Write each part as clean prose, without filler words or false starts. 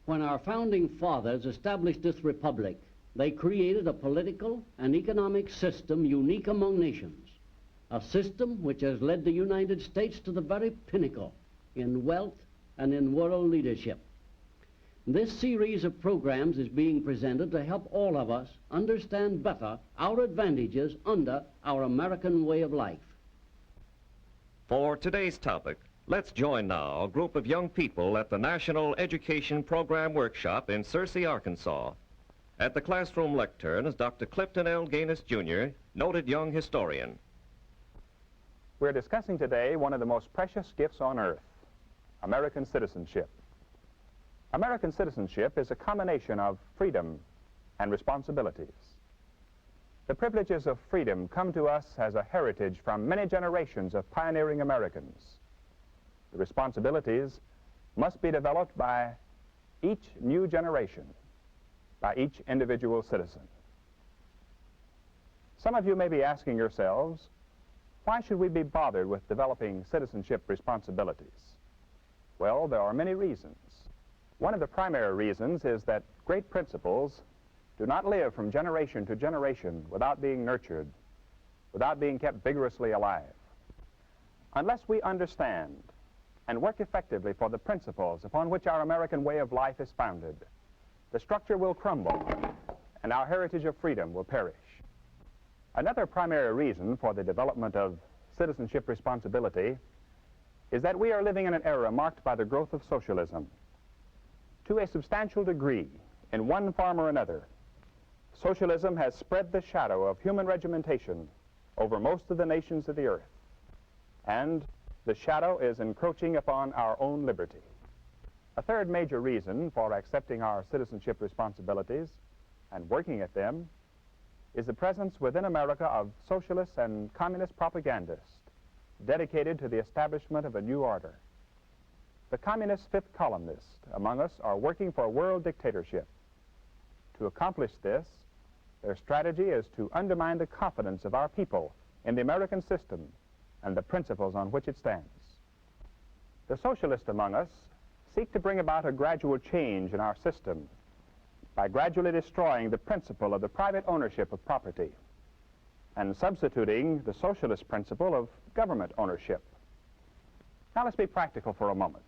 When our founding fathers established this republic, they created a political and economic system unique among nations, a system which has led the United States to the very pinnacle in wealth and in world leadership. This series of programs is being presented to help all of us understand better our advantages under our American way of life. For today's topic, let's join now a group of young people at the National Education Program Workshop in Searcy, Arkansas. At the classroom lectern is Dr. Clifton L. Gaines, Jr., noted young historian. We're discussing today one of the most precious gifts on earth, American citizenship. American citizenship is a combination of freedom and responsibilities. The privileges of freedom come to us as a heritage from many generations of pioneering Americans. The responsibilities must be developed by each new generation, by each individual citizen. Some of you may be asking yourselves, why should we be bothered with developing citizenship responsibilities? Well, there are many reasons. One of the primary reasons is that great principles do not live from generation to generation without being nurtured, without being kept vigorously alive. Unless we understand and work effectively for the principles upon which our American way of life is founded, the structure will crumble and our heritage of freedom will perish. Another primary reason for the development of citizenship responsibility is that we are living in an era marked by the growth of socialism. To a substantial degree, in one form or another, socialism has spread the shadow of human regimentation over most of the nations of the earth, and the shadow is encroaching upon our own liberty. A third major reason for accepting our citizenship responsibilities and working at them is the presence within America of socialists and communist propagandists dedicated to the establishment of a new order. The communist fifth columnists among us are working for world dictatorship. To accomplish this, their strategy is to undermine the confidence of our people in the American system and the principles on which it stands. The socialists among us seek to bring about a gradual change in our system by gradually destroying the principle of the private ownership of property and substituting the socialist principle of government ownership. Now let's be practical for a moment.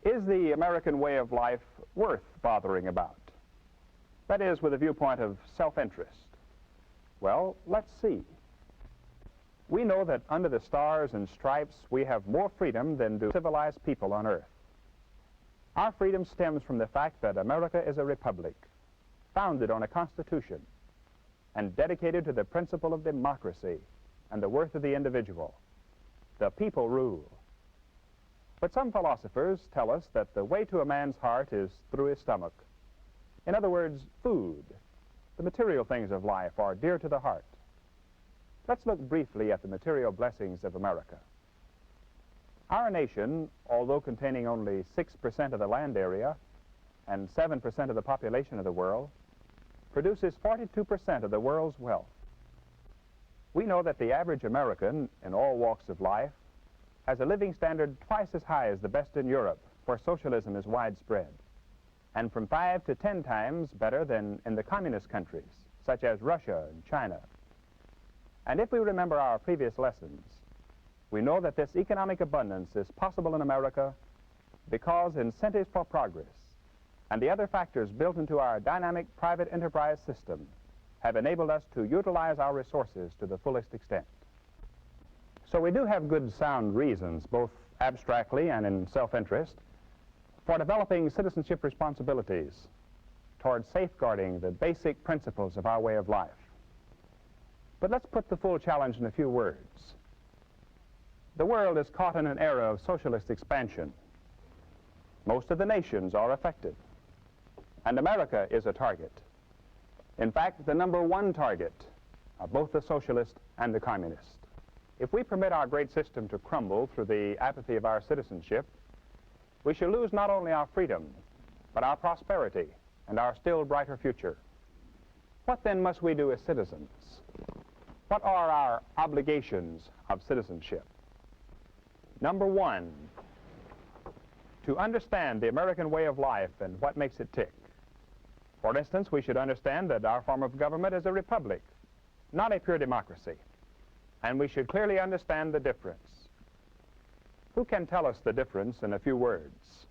Is the American way of life worth bothering about? That is, with a viewpoint of self-interest. Well, let's see. We know that under the stars and stripes we have more freedom than do civilized people on earth. Our freedom stems from the fact that America is a republic, founded on a constitution, and dedicated to the principle of democracy and the worth of the individual. The people rule. But some philosophers tell us that the way to a man's heart is through his stomach. In other words, food, the material things of life, are dear to the heart. Let's look briefly at the material blessings of America. Our nation, although containing only 6% of the land area and 7% of the population of the world, produces 42% of the world's wealth. We know that the average American in all walks of life has a living standard twice as high as the best in Europe, where socialism is widespread, and from 5 to 10 times better than in the communist countries, such as Russia and China. And if we remember our previous lessons, we know that this economic abundance is possible in America because incentives for progress and the other factors built into our dynamic private enterprise system have enabled us to utilize our resources to the fullest extent. So we do have good sound reasons, both abstractly and in self-interest, for developing citizenship responsibilities towards safeguarding the basic principles of our way of life. But let's put the full challenge in a few words. The world is caught in an era of socialist expansion. Most of the nations are affected, and America is a target. In fact, the number one target of both the socialist and the communist. If we permit our great system to crumble through the apathy of our citizenship, we shall lose not only our freedom, but our prosperity and our still brighter future. What then must we do as citizens? What are our obligations of citizenship? Number one, to understand the American way of life and what makes it tick. For instance, we should understand that our form of government is a republic, not a pure democracy. And we should clearly understand the difference. Who can tell us the difference in a few words?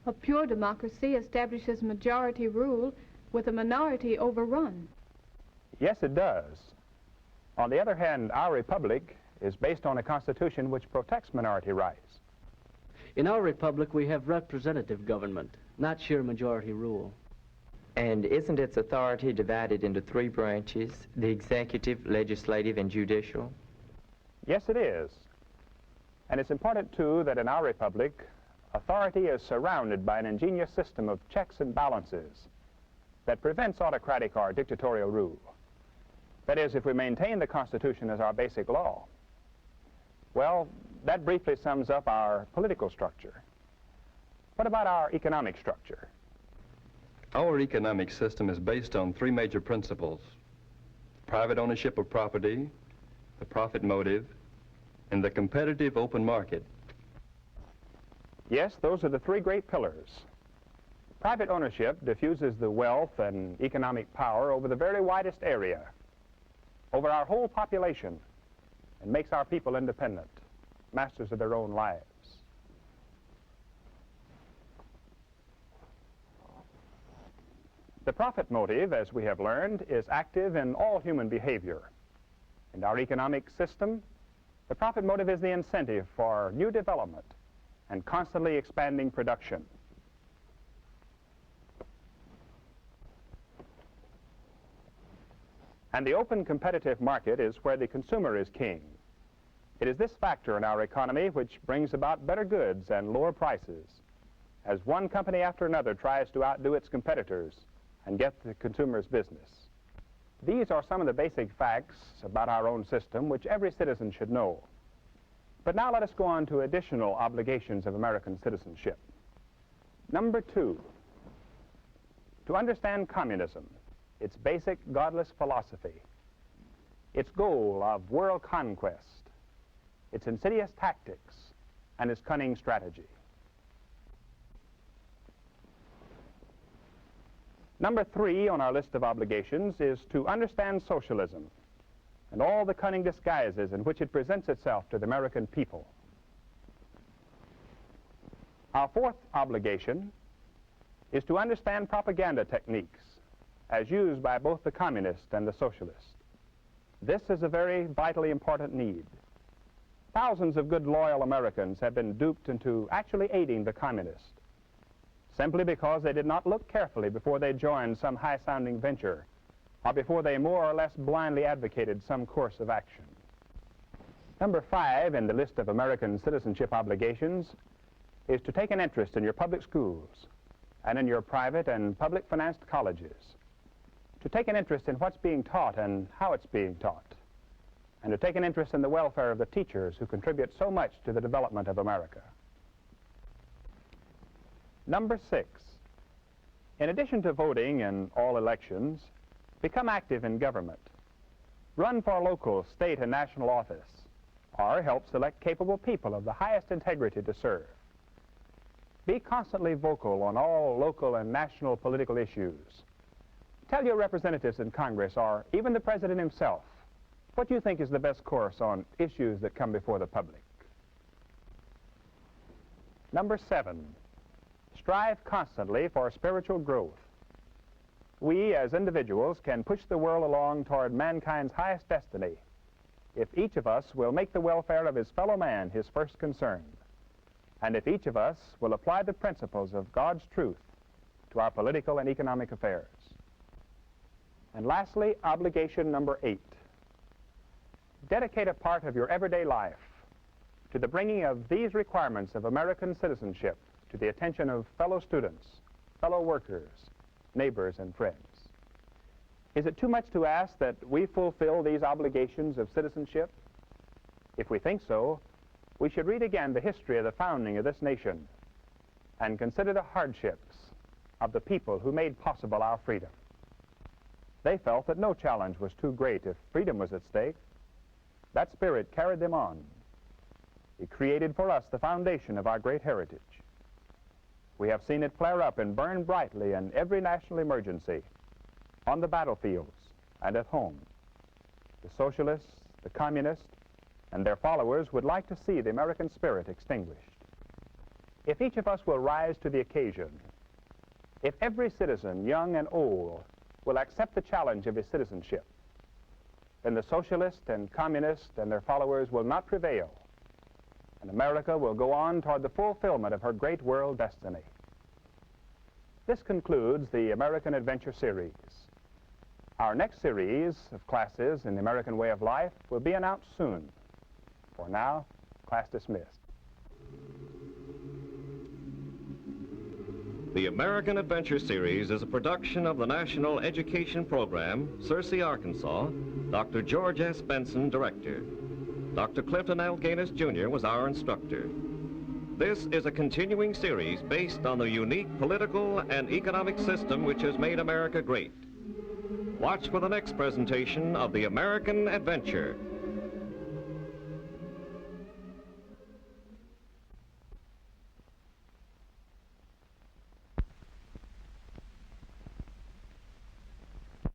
A pure democracy establishes majority rule with a minority overrun. Yes, it does. On the other hand, our republic is based on a constitution which protects minority rights. In our republic, we have representative government, not sheer majority rule. And isn't its authority divided into three branches, the executive, legislative, and judicial? Yes, it is. And it's important, too, that in our republic, authority is surrounded by an ingenious system of checks and balances that prevents autocratic or dictatorial rule. That is, if we maintain the Constitution as our basic law. Well, that briefly sums up our political structure. What about our economic structure? Our economic system is based on three major principles: private ownership of property, the profit motive, and the competitive open market. Yes, those are the three great pillars. Private ownership diffuses the wealth and economic power over the very widest area, over our whole population, and makes our people independent, masters of their own lives. The profit motive, as we have learned, is active in all human behavior. In our economic system, the profit motive is the incentive for new development and constantly expanding production. And the open competitive market is where the consumer is king. It is this factor in our economy which brings about better goods and lower prices, as one company after another tries to outdo its competitors and get the consumer's business. These are some of the basic facts about our own system which every citizen should know. But now let us go on to additional obligations of American citizenship. Number 2, to understand communism, its basic godless philosophy, its goal of world conquest, its insidious tactics, and its cunning strategy. Number 3 on our list of obligations is to understand socialism and all the cunning disguises in which it presents itself to the American people. Our 4th obligation is to understand propaganda techniques as used by both the communist and the socialist. This is a very vitally important need. Thousands of good, loyal Americans have been duped into actually aiding the communists, simply because they did not look carefully before they joined some high-sounding venture, or before they more or less blindly advocated some course of action. Number 5 in the list of American citizenship obligations is to take an interest in your public schools and in your private and public-financed colleges, to take an interest in what's being taught and how it's being taught, and to take an interest in the welfare of the teachers who contribute so much to the development of America. Number 6, in addition to voting in all elections, become active in government. Run for local, state, and national office, or help select capable people of the highest integrity to serve. Be constantly vocal on all local and national political issues. Tell your representatives in Congress, or even the President himself, what you think is the best course on issues that come before the public. Number 7, strive constantly for spiritual growth. We, as individuals, can push the world along toward mankind's highest destiny if each of us will make the welfare of his fellow man his first concern, and if each of us will apply the principles of God's truth to our political and economic affairs. And lastly, obligation number 8. Dedicate a part of your everyday life to the bringing of these requirements of American citizenship to the attention of fellow students, fellow workers, neighbors, and friends. Is it too much to ask that we fulfill these obligations of citizenship? If we think so, we should read again the history of the founding of this nation and consider the hardships of the people who made possible our freedom. They felt that no challenge was too great if freedom was at stake. That spirit carried them on. It created for us the foundation of our great heritage. We have seen it flare up and burn brightly in every national emergency, on the battlefields and at home. The socialists, the communists, and their followers would like to see the American spirit extinguished. If each of us will rise to the occasion, if every citizen, young and old, will accept the challenge of his citizenship, then the socialists and communists and their followers will not prevail, and America will go on toward the fulfillment of her great world destiny. This concludes the American Adventure Series. Our next series of classes in the American way of life will be announced soon. For now, class dismissed. The American Adventure Series is a production of the National Education Program, Searcy, Arkansas. Dr. George S. Benson, director. Dr. Clifton L. Gaines, Jr. was our instructor. This is a continuing series based on the unique political and economic system which has made America great. Watch for the next presentation of the American Adventure.